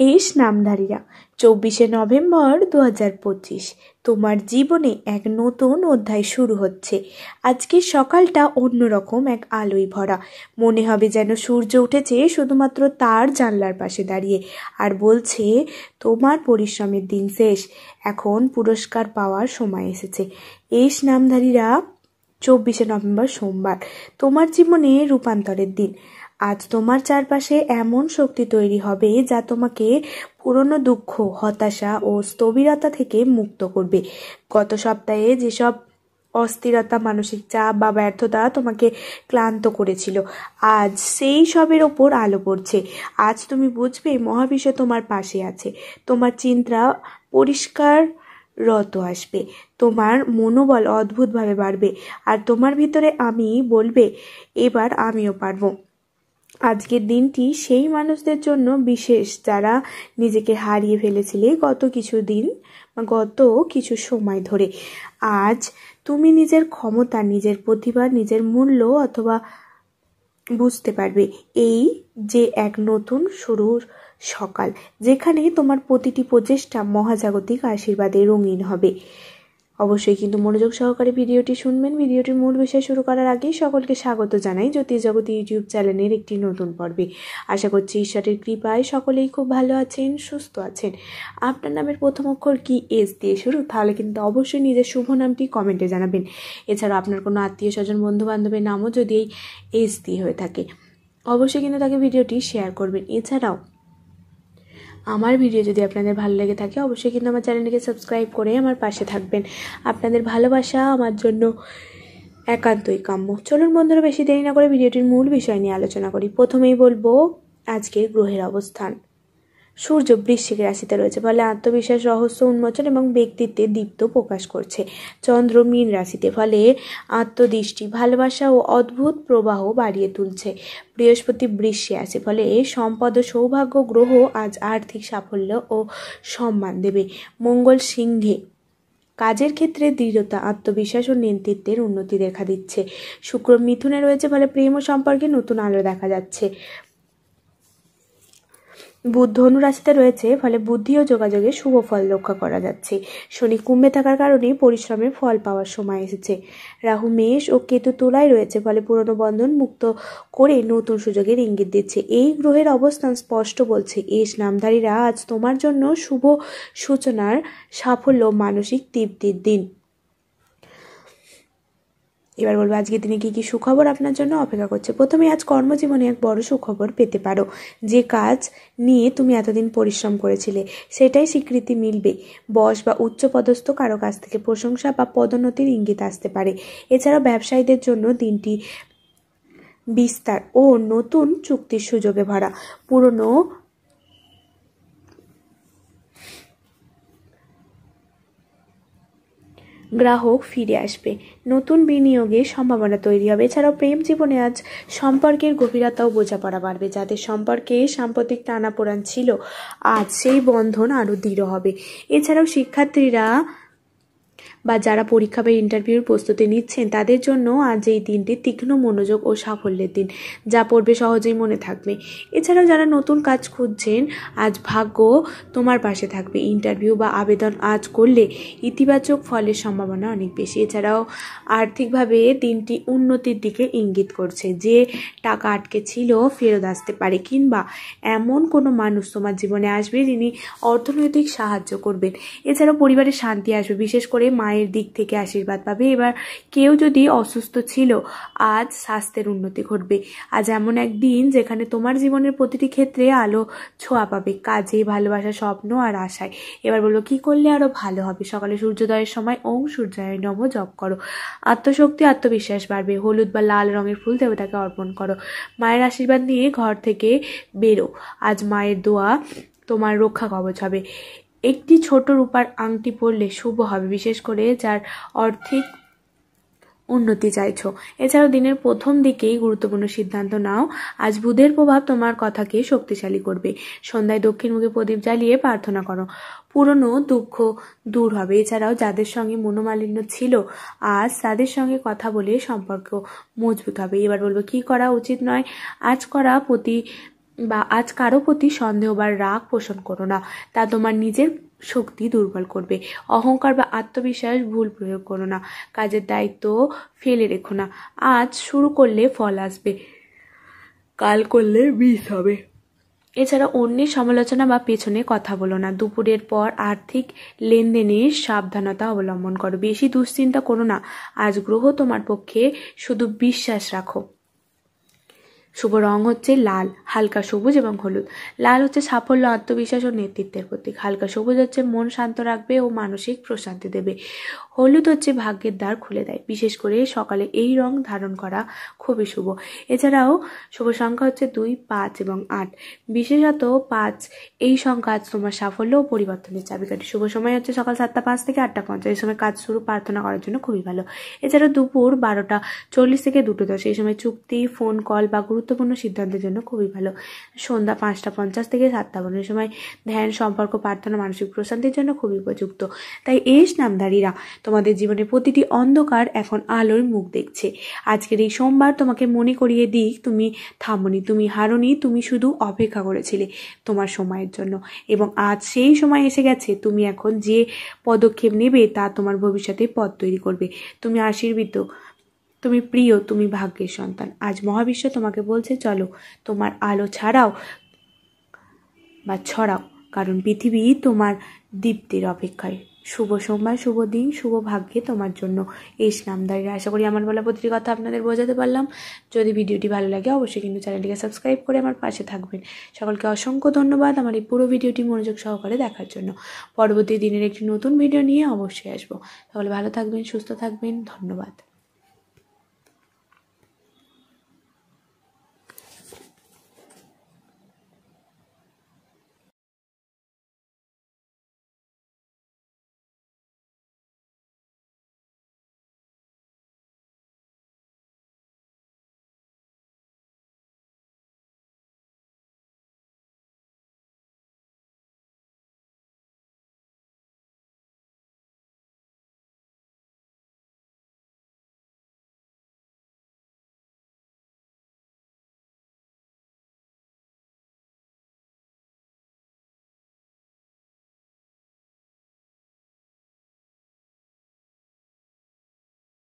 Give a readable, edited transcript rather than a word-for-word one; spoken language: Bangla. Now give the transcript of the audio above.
এস নামধারীরা 24শে নভেম্বর 2025 তোমার জীবনে এক নতুন অধ্যায় শুরু হচ্ছে। আজকের সকালটা অন্যরকম, এক আলোয় ভরা। মনে হবে যেন সূর্য উঠেছে শুধুমাত্র তার জানলার পাশে দাঁড়িয়ে আর বলছে, তোমার পরিশ্রমের দিন শেষ, এখন পুরস্কার পাওয়ার সময় এসেছে। এস নামধারীরা 24শে নভেম্বর সোমবার তোমার জীবনে রূপান্তরের দিন। আজ তোমার চারপাশে এমন শক্তি তৈরি হবে যা তোমাকে পুরনো দুঃখ, হতাশা ও স্থবিরতা থেকে মুক্ত করবে। গত সপ্তাহে যেসব অস্থিরতা, মানসিক চাপ বা ব্যর্থতা তোমাকে ক্লান্ত করেছিল, আজ সেই সবের ওপর আলো পড়ছে। আজ তুমি বুঝবে মহাবিশ্ব তোমার পাশে আছে। তোমার চিন্তা পরিষ্কার রত আসবে, তোমার মনোবল অদ্ভুতভাবে বাড়বে আর তোমার ভিতরে আমি বলবে, এবার আমিও পারবো। আজকের দিনটি সেই মানুষদের জন্য বিশেষ যারা নিজেকে হারিয়ে ফেলেছিলে গত কিছু সময় ধরে। আজ তুমি নিজের ক্ষমতা, নিজের প্রতিভা, নিজের মূল্য অথবা বুঝতে পারবে। এই যে এক নতুন শুরুর সকাল, যেখানে তোমার প্রতিটি প্রচেষ্টা মহাজাগতিক আশীর্বাদে রঙিন হবে। অবশ্যই কিন্তু মনোযোগ সহকারে ভিডিওটি শুনবেন। ভিডিওটির মূল বিষয় শুরু করার আগেই সকলকে স্বাগত জানাই জ্যোতিষ জগৎ ইউটিউব চ্যানেলের একটি নতুন পর্বে। আশা করছি ঈশ্বরের কৃপায় সকলেই খুব ভালো আছেন, সুস্থ আছেন। আপনার নামের প্রথম অক্ষর কি এস দিয়ে শুরু? তাহলে কিন্তু অবশ্যই নিজের শুভ নামটি কমেন্টে জানাবেন। এছাড়া আপনার কোনো আত্মীয় স্বজন, বন্ধু বান্ধবের নামও যদি এই এস দিয়ে হয়ে থাকে, অবশ্যই কিন্তু তাকে ভিডিওটি শেয়ার করবেন। এছাড়াও আমার ভিডিও যদি আপনাদের ভালো লেগে থাকে, অবশ্যই কিন্তু আমার চ্যানেলটিকে সাবস্ক্রাইব করে আমার পাশে থাকবেন। আপনাদের ভালোবাসা আমার জন্য একান্তই কাম্য। চলুন বন্ধুরা, বেশি দেরি না করে ভিডিওটির মূল বিষয় নিয়ে আলোচনা করি। প্রথমেই বলবো আজকের গ্রহের অবস্থান। সূর্য বৃশ্চিক রাশিতে রয়েছে, ফলে আত্মবিশ্বাস, রহস্য উন্মোচন এবং ব্যক্তিত্বে দীপ্ত প্রকাশ করছে। চন্দ্র মীন রাশিতে, ফলে আত্মদৃষ্টি, ভালোবাসা ও অদ্ভুত প্রবাহ বাড়িয়ে তুলছে। বৃহস্পতি বৃশ্চিকে আছে, ফলে সম্পদ ও সৌভাগ্য গ্রহ আজ আর্থিক সাফল্য ও সম্মান দেবে। মঙ্গল সিংহে, কাজের ক্ষেত্রে দৃঢ়তা, আত্মবিশ্বাস ও নেতৃত্বের উন্নতি দেখা দিচ্ছে। শুক্র মিথুনে রয়েছে, ফলে প্রেম ও সম্পর্কে নতুন আলো দেখা যাচ্ছে। বুধ ধনু রাশিতে রয়েছে, ফলে বুদ্ধি ও যোগাযোগে শুভ ফল লক্ষ্য করা যাচ্ছে। শনি কুম্ভে থাকার কারণে পরিশ্রমের ফল পাওয়ার সময় এসেছে। রাহু মেষ ও কেতু তুলায় রয়েছে, ফলে পুরনো বন্ধন মুক্ত করে নতুন সুযোগের ইঙ্গিত দিচ্ছে। এই গ্রহের অবস্থান স্পষ্ট বলছে, এস নামধারীরা আজ তোমার জন্য শুভ সূচনার, সাফল্য, মানসিক তৃপ্তির দিন। এবার বলবো আজকের দিনে কি কি সুখবর আপনার জন্য অপেক্ষা করছে। প্রথমে আজ কর্মজীবনে এক বড় সুখবর পেতে পারো। যে কাজ নিয়ে তুমি এতদিন পরিশ্রম করেছিলে সেটাই স্বীকৃতি মিলবে। বস বা উচ্চপদস্থ কারো কাছ থেকে প্রশংসা বা পদোন্নতির ইঙ্গিত আসতে পারে। এছাড়াও ব্যবসায়ীদের জন্য দিনটি বিস্তার ও নতুন চুক্তির সুযোগে ভরা। পুরনো গ্রাহক ফিরে আসবে, নতুন বিনিয়োগের সম্ভাবনা তৈরি হবে। এছাড়াও প্রেম জীবনে আজ সম্পর্কের গভীরতা ও বোঝাপড়া বাড়বে। যাদের সম্পর্কে সাম্প্রতিক টানাপোড়েন ছিল, আজ সেই বন্ধন আরও দৃঢ় হবে। এছাড়াও শিক্ষার্থীরা বা যারা পরীক্ষা বা ইন্টারভিউর প্রস্তুতি নিচ্ছেন, তাদের জন্য আজ এই দিনটি তীক্ষ্ণ মনোযোগ ও সাফল্যের দিন, যা পড়বে সহজেই মনে থাকবে। এছাড়াও যারা নতুন কাজ খুঁজছেন, আজ ভাগ্য তোমার পাশে থাকবে। ইন্টারভিউ বা আবেদন আজ করলে ইতিবাচক ফলের সম্ভাবনা অনেক বেশি। এছাড়াও আর্থিকভাবে দিনটি উন্নতির দিকে ইঙ্গিত করছে। যে টাকা আটকে ছিল ফেরত আসতে পারে, কিংবা এমন কোনো মানুষ তোমার জীবনে আসবে যিনি অর্থনৈতিক সাহায্য করবেন। এছাড়াও পরিবারে শান্তি আসবে, বিশেষ করে মায়ের দিক থেকে আশীর্বাদ পাবে। এবার কেউ যদি অসুস্থ ছিল, আজ স্বাস্থ্যের উন্নতি ঘটবে। আজ এমন এক দিন যেখানে তোমার জীবনের প্রতিটি ক্ষেত্রে আলো ছোঁয়া পাবে, কাজে, ভালোবাসা, স্বপ্ন আর আশায়। এবার বলবো কি করলে আরো ভালো হবে। সকালে সূর্যোদয়ের সময় ওম সূর্যায় নমঃ জপ করো। আত্মশক্তি, আত্মবিশ্বাস বাড়বে। হলুদ বা লাল রঙের ফুল দেবতাকে অর্পণ করো। মায়ের আশীর্বাদ নিয়ে ঘর থেকে বেরো। আজ মায়ের দোয়া তোমার রক্ষা কবচ হবে। একটি ছোট রূপার আংটি পরলে শুভ হবে, বিশেষ করে যার আর্থিক উন্নতি চাইছো। এছাড়াও দিনের প্রথম দিকেই গুরুত্বপূর্ণ সিদ্ধান্ত নাও। আজ বুধের প্রভাব তোমার কথাকে শক্তিশালী করবে। সন্ধ্যায় দক্ষিণমুখী প্রদীপ জ্বালিয়ে প্রার্থনা করো, পুরনো দুঃখ দূর হবে। এছাড়াও যাদের সঙ্গে মনোমালিন্য ছিল, আজ তাদের সঙ্গে কথা বলে সম্পর্ক মজবুত হবে। এবার বলবো কি করা উচিত নয়। আজ করা বা আজ কারো প্রতি সন্দেহ বা রাগ পোষণ করো না, তা তোমার নিজের শক্তি দুর্বল করবে। অহংকার বা আত্মবিশ্বাস ভুল প্রয়োগ করো না, কাজের দায়িত্ব ফেলে রেখো না। আজ শুরু করলে ফল আসবে, কাল করলে মিস হবে। এছাড়া অন্যের সমালোচনা বা পেছনে কথা বলো না। দুপুরের পর আর্থিক লেনদেনে সাবধানতা অবলম্বন করো। বেশি দুশ্চিন্তা করো না, আজ গ্রহ তোমার পক্ষে, শুধু বিশ্বাস রাখো। শুভ রং হচ্ছে লাল, হালকা সবুজ এবং হলুদ। লাল হচ্ছে সাফল্য, আত্মবিশ্বাস ও নেতৃত্বের প্রতীক। হালকা সবুজ হচ্ছে মন শান্ত রাখবে ও মানসিক প্রশান্তি দেবে। হলুদ হচ্ছে ভাগ্যের দ্বার খুলে দেয়, বিশেষ করে সকালে এই রং ধারণ করা খুবই শুভ। এছাড়াও শুভ সংখ্যা হচ্ছে 2, 5 এবং 8। বিশেষত 5 এই সংখ্যা আজ তোমার সাফল্য ও পরিবর্তনের চাবিকাঠি। শুভ সময় হচ্ছে সকাল 7:05 থেকে 8:50। এই সময় কাজ শুরু প্রার্থনা করার জন্য খুবই ভালো। এছাড়া দুপুর 12:40 থেকে 2:10। এই সময় চুক্তি, ফোন কল বা গুরুত্বপূর্ণ সিদ্ধান্তের জন্য খুবই ভালো। সন্ধ্যা 5:50 থেকে 7:52। এই সময় ধ্যান, সম্পর্ক, প্রার্থনা, মানসিক প্রশান্তির জন্য খুবই উপযুক্ত। তাই এই নামধারীরা, তোমাদের জীবনে প্রতিটি অন্ধকার এখন আলোর মুখ দেখছে। আজকের এই সোমবার তোমাকে মনে করিয়ে দিক, তুমি থামনি, তুমি হারনি, তুমি শুধু অপেক্ষা করেছিলে তোমার সময়ের জন্য, এবং আজ সেই সময় এসে গেছে। তুমি এখন যে পদক্ষেপ নেবে তা তোমার ভবিষ্যতে পথ তৈরি করবে। তুমি আশীর্বিত, তুমি প্রিয়, তুমি ভাগ্যের সন্তান। আজ মহাবিশ্ব তোমাকে বলছে, চলো তোমার আলো ছাড়াও বা ছড়াও, কারণ পৃথিবী তোমার দীপ্তির অপেক্ষায়। শুভ সোমবার, শুভ দিন, শুভ ভাগ্যে তোমার জন্য এই নামধারীরা। আশা করি আমার বলা প্রতিটি কথা আপনাদের বোঝাতে পারলাম। যদি ভিডিওটি ভালো লাগে অবশ্যই কিন্তু চ্যানেলটিকে সাবস্ক্রাইব করে আমার পাশে থাকবেন। সকলকে অসংখ্য ধন্যবাদ আমার এই পুরো ভিডিওটি মনোযোগ সহকারে দেখার জন্য। পরবর্তী দিনের একটি নতুন ভিডিও নিয়ে অবশ্যই আসবো। তাহলে ভালো থাকবেন, সুস্থ থাকবেন, ধন্যবাদ।